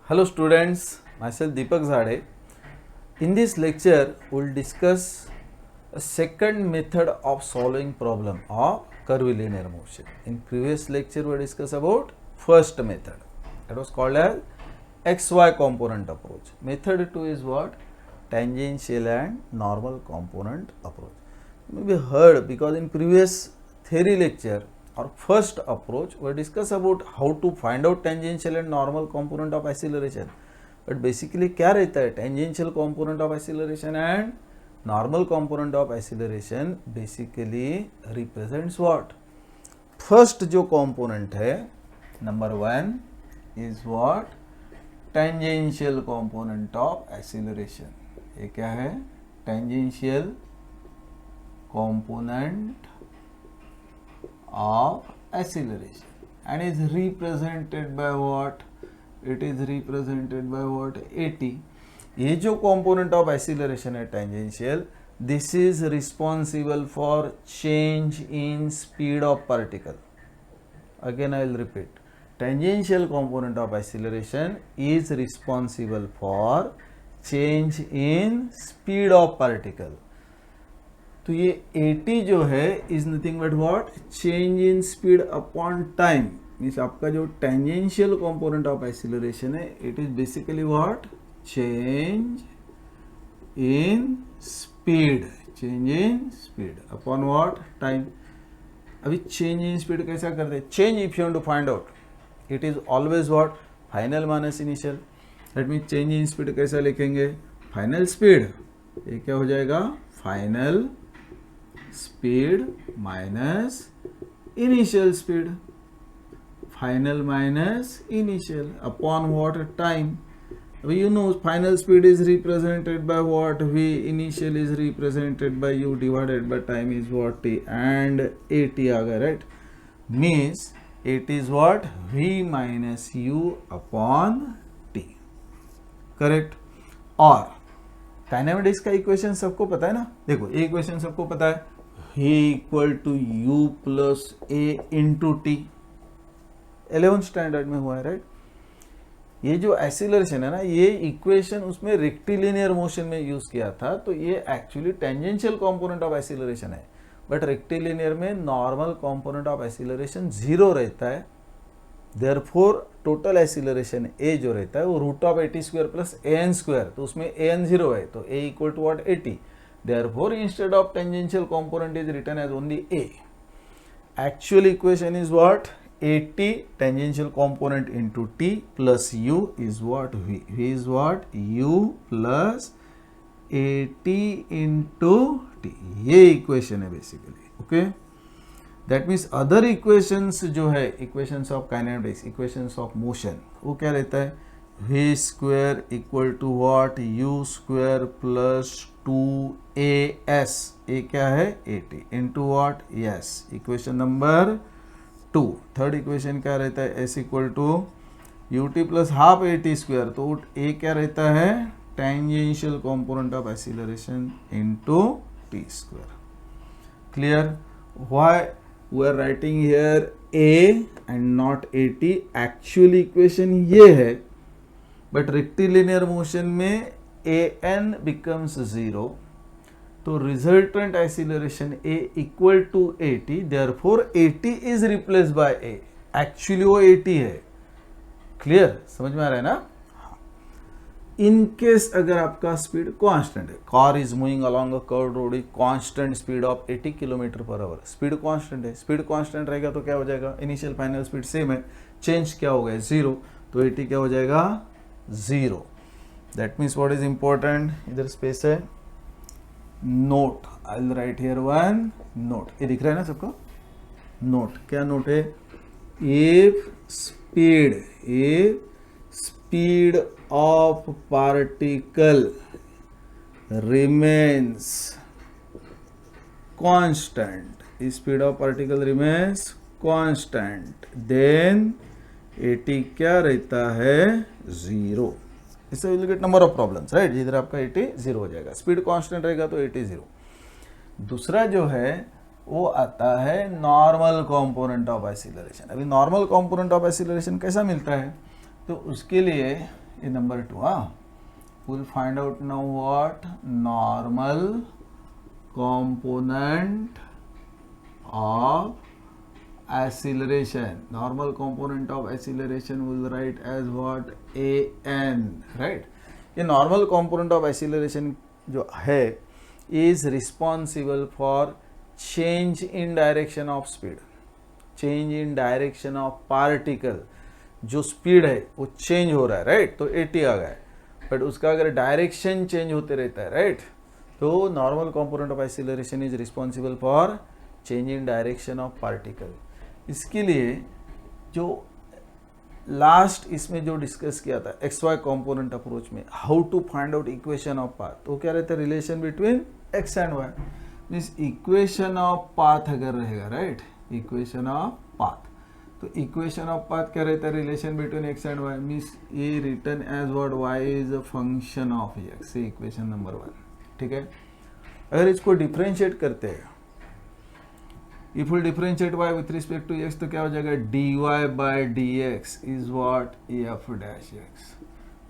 Hello students, myself Deepak Zade. In this lecture, we will discuss a second method of solving problem of curvilinear motion. In previous lecture, we discussed about first method. That was called as XY component approach. Method 2 is what? Tangential and normal component approach. Maybe heard because in previous theory lecture, our first approach we discuss about how to find out tangential and normal component of acceleration. But basically क्या रहता है tangential component of acceleration and normal component of acceleration basically represents what? First जो component है number 1 is what? Tangential component of acceleration. ये क्या है? Tangential component of acceleration and is represented by what? It is represented by what? AT. ये जो component of acceleration है tangential, this is responsible for change in speed of particle. Again I will repeat, tangential component of acceleration is responsible for change in speed of particle. तो ये AT जो है is nothing but what? Change in speed upon time. Means आपका जो tangential component of acceleration है it is basically what? Change in speed. Change in speed upon what? Time. अभी change in speed कैसा करते हैं? Change if you want to find out it is always what? Final minus initial. That mean change in speed कैसा लिखेंगे? Final speed. ये क्या हो जाएगा? Final speed minus initial speed. Final minus initial upon what? Time. You know final speed is represented by what? V. Initial is represented by U divided by time is what? T. And AT आ गया, right? Means it is what? V minus U upon T. Correct? और kinematics का equation सबको पता है ना? देखो ये equation सबको पता है. V equal to U plus A into T. 11th standard में हुआ है, राइट? ये जो एक्सीलरेशन है ना, ये इक्वेशन उसमें रेक्टिलिनियर मोशन में यूज किया था, तो ये actually tangential component of acceleration है. बट रेक्टिलिनियर में नॉर्मल कंपोनेंट ऑफ एक्सीलरेशन 0 रहता है. देयरफॉर टोटल एक्सीलरेशन ए जो रहता है वो root of a t square plus a n square, तो उसमें ए एन 0 है, तो a equal to what? 80. Therefore, instead of tangential component is written as only A. Actual equation is what? 80 tangential component into T plus U is what? V. V is what? U plus 80 into T. ये equation है basically. Okay? That means other equations जो है equations of kinetics, equations of motion, वो क्या रहता है? V square equal to what? U square plus 2AS. ये क्या है? 80 into what? Yes. Equation number 2. Third equation क्या रहता है? S equal to ut plus half AT square. तो A क्या रहता है? Tangential component of acceleration into T square. Clear? Why we are writing here A and not AT? Actual equation ये है, but rectilinear motion में an becomes 0, तो resultant acceleration a equal to 80. Therefore 80 is replaced by a. Actually वो 80 है. Clear? समझ में आ रहा है ना? इन केस अगर आपका स्पीड कांस्टेंट है, car is moving along a curved road with constant speed of 80 kilometre per hour. Speed constant है. स्पीड कांस्टेंट रहेगा तो क्या हो जाएगा? इनिशियल फाइनल स्पीड सेम है, चेंज क्या हो गया? 0. तो 80 क्या हो जाएगा? 0. That means what is important? इधर स्पेस है. Note. I will write here one note. ये दिख रहा है ना सबको? नोट. क्या नोट है? If speed of particle remains constant, speed of particle remains constant, then 80 क्या रहता है? 0. इससे will get number of problems, right? जिधर आपका 80 0 हो जाएगा. स्पीड कांस्टेंट रहेगा तो 80 0. दूसरा जो है वो आता है नॉर्मल कंपोनेंट ऑफ एक्सीलरेशन. अभी नॉर्मल कंपोनेंट ऑफ एक्सीलरेशन कैसा मिलता है? तो उसके लिए ये number 2. We'll find out now what normal component of acceleration. Normal component of acceleration we'll write as what? an, right? ये normal component of acceleration जो है is responsible for change in direction of speed, change in direction of particle. जो speed है वो change हो रहा है, right? तो 80 आ गया है, बट उसका अगर डायरेक्शन चेंज होते रहता है, राइट, तो normal component of acceleration is responsible for change in direction of particle. इसके लिए जो लास्ट इसमें जो डिस्कस किया था एक्स वाई कंपोनेंट अप्रोच में, how to find out equation of path, तो क्या रहता है? Relation between X and Y. Means equation of path अगर रहेगा, राइट, इक्वेशन ऑफ पाथ, तो इक्वेशन ऑफ पाथ क्या रहता है? Relation between X and Y. Means ये return as what? Y is a function of X. Equation number 1. ठीक है. अगर इसको डिफरेंशिएट करते हैं, if will differentiate y with respect to x, तो क्या हो जाएगा? dy by dx is what? f dash x.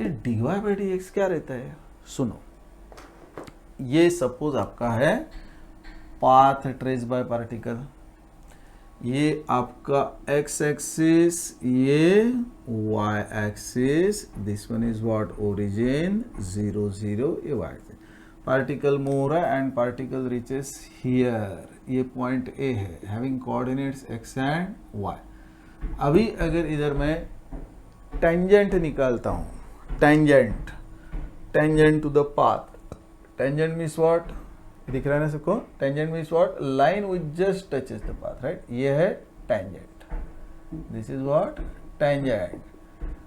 ये dy बाय dx क्या रहता है? सुनो, ये सपोज आपका है पाथ ट्रेस बाय पार्टिकल, ये आपका x एक्सिस, ये y axis, this one is what? Origin 0 0, ये y एक्सिस. पार्टिकल मूव हो रहा है एंड पार्टिकल रीचेस हियर, ये पॉइंट A है, having coordinates x and y. अभी अगर इधर मैं टेंजेंट निकालता हूँ, tangent, tangent to the path, tangent means what? दिख रहा है ना सबको? Tangent means what? Line which just touches the path, right? ये है tangent, this is what? Tangent.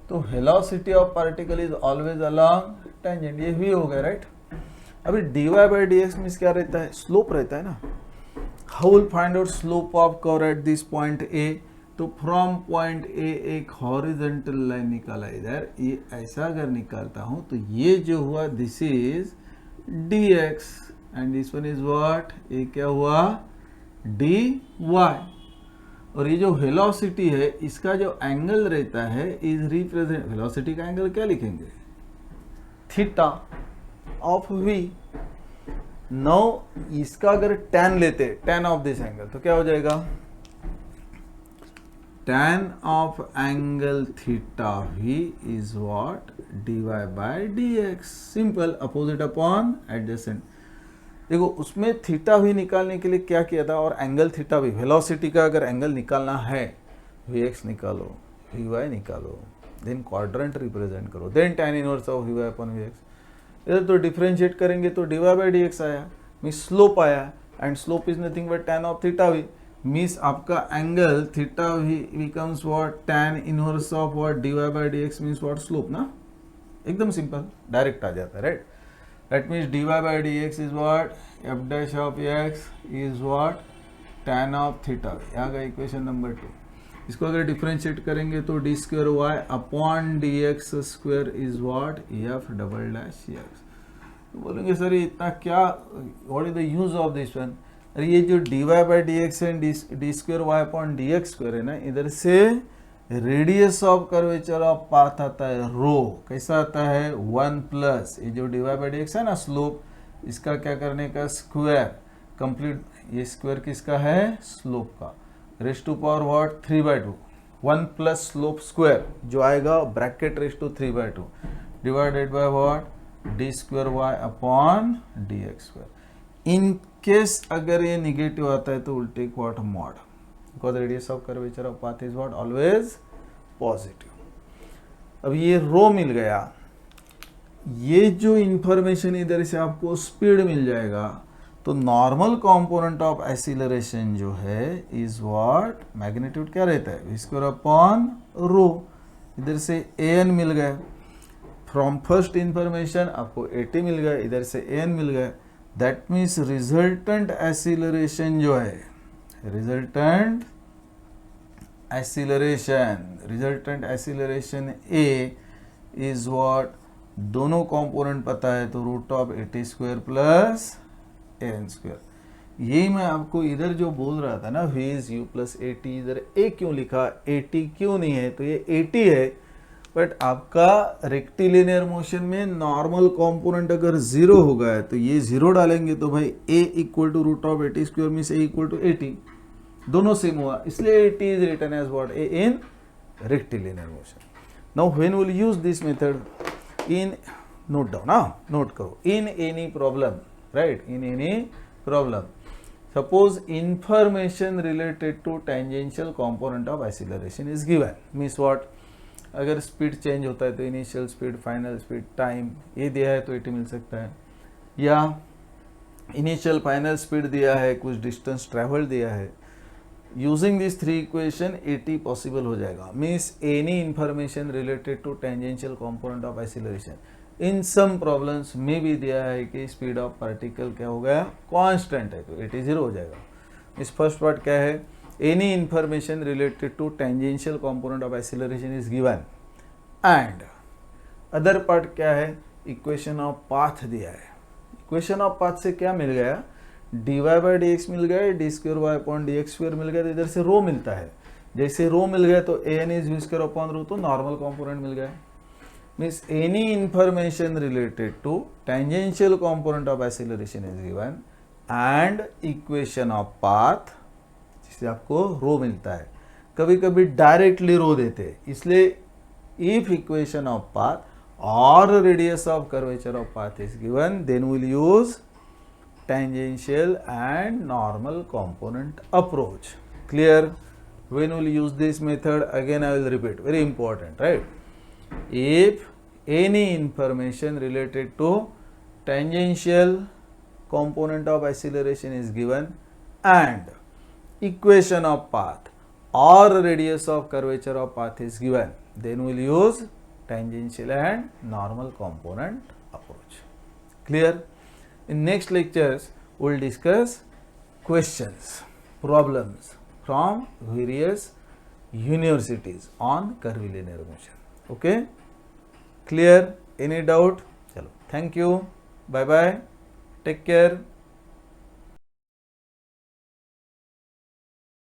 तो velocity of particle is always along tangent. ये भी हो गया, राइट? अभी dy बाय dx मीन्स क्या रहता है? स्लोप रहता है ना. How will find out slope of curve at this point A? तो फ्रॉम पॉइंट A एक हॉरिजॉन्टल लाइन निकाला इधर, ये ऐसा अगर निकालता हूं तो ये जो हुआ this is dx and this one is what? ये क्या हुआ? dy. और ये जो वेलोसिटी है इसका जो एंगल रहता है इज रिप्रेजेंट, वेलोसिटी का एंगल क्या लिखेंगे? Theta of v. नो इसका अगर tan लेते, tan ऑफ दिस एंगल, तो क्या हो जाएगा? tan of angle theta v is what? dy by dx. Simple, opposite upon adjacent. देखो उसमें थीटा v निकालने के लिए क्या किया था? और एंगल थीटा v, वेलोसिटी का अगर एंगल निकालना है, vx निकालो, vy निकालो, देन क्वाड्रेंट रिप्रेजेंट करो, then tan inverse of vy upon vx. इधर तो डिफरेंशिएट करेंगे तो dy बाय dx आया, मीन्स स्लोप आया, and slope is nothing but tan of theta v. Means आपका angle theta v becomes what? tan inverse of what? dy by dx means what? Slope ना. एकदम simple, direct आ जाता है, right? That means dy by dx is what? f dash of x is what? tan of theta v. आ गया equation number 2. इसको अगर डिफरेंशिएट करेंगे तो D square Y upon D X square is what? F double dash X. तो बोलेंगे sir ये इतना क्या, what is the use of this one? अरे ये जो D Y by D X and D square Y upon D X square है ना, इधर से radius of curvature of path आता है रो. कैसा आता है? 1 प्लस ये जो D Y by D X है ना स्लोप, इसका क्या करने का? Square complete. ये स्क्वायर किसका है? स्लोप का. Raise to power what? 3/2. 1 plus slope square जो आएगा bracket raise to 3/2 divided by what? D square Y upon D X square. In case अगर ये निगेटिव आता है तो will take what? Mod, because radius of curvature of path is what? Always positive. अब ये रो मिल गया, ये जो इंफॉर्मेशन इधर से आपको स्पीड मिल जाएगा, तो नॉर्मल कंपोनेंट ऑफ एक्सीलरेशन जो है इज व्हाट? मैग्नीट्यूड क्या रहता है? V square upon rho. इधर से an मिल गया, फ्रॉम फर्स्ट इंफॉर्मेशन आपको 80 मिल गया, इधर से an मिल गया. दैट मीन्स रिजल्टेंट एक्सीलरेशन जो है, resultant acceleration a is what? दोनों कंपोनेंट पता है तो root of 80 square plus an square. यही मैं आपको इधर जो बोल रहा था ना, v इज u प्लस 80, इधर a क्यों लिखा? 80 क्यों नहीं है? तो ये 80 है, बट आपका रेक्टिलिनियर मोशन में नॉर्मल कंपोनेंट अगर 0 हो गया है तो ये 0 डालेंगे तो भाई a equal to root of 80 square means a equal to 80, दोनों सेम हुआ, इसलिए 80 is written as what, a in rectilinear motion. Now when will use this method in, note down, note करो, in any problem, right, in any problem. Suppose information related to tangential component of acceleration is given, means what, अगर speed change होता है तो initial speed, final speed, time ये दिया है तो 80 मिल सकता है, या इनिशियल फाइनल स्पीड दिया है, कुछ डिस्टेंस ट्रेवल दिया है. Using this three equation 80 possible हो जाएगा. Means any information related to tangential component of acceleration. In some problems में भी दिया है कि स्पीड ऑफ पार्टिकल क्या हो गया, कांस्टेंट है, तो 80 0 हो जाएगा. इस फर्स्ट पार्ट क्या है, any information related to tangential component of acceleration is given. And other part क्या है, इक्वेशन ऑफ पाथ दिया है. इक्वेशन ऑफ पाथ से क्या मिल गया, dy बाई डी एक्स मिल गया, d square y upon D x square मिल गया, तो इधर से रो मिलता है. जैसे रो मिल गया तो a n is v square upon rho, तो नॉर्मल कंपोनेंट मिल गया. Means any information related to tangential component of acceleration is given and equation of path, जिससे आपको रो मिलता है. कभी कभी डायरेक्टली रो देते हैं, इसलिए if equation of path or radius of curvature of path is given, then we'll use tangential and normal component approach. Clear? When we'll use this method, again I will repeat, very important, right? If any information related to tangential component of acceleration is given and equation of path or radius of curvature of path is given, then we will use tangential and normal component approach. Clear? In next lectures we will discuss questions, problems from various universities on curvilinear motion. Okay, clear? Any doubt? Chalo, thank you, bye bye, take care.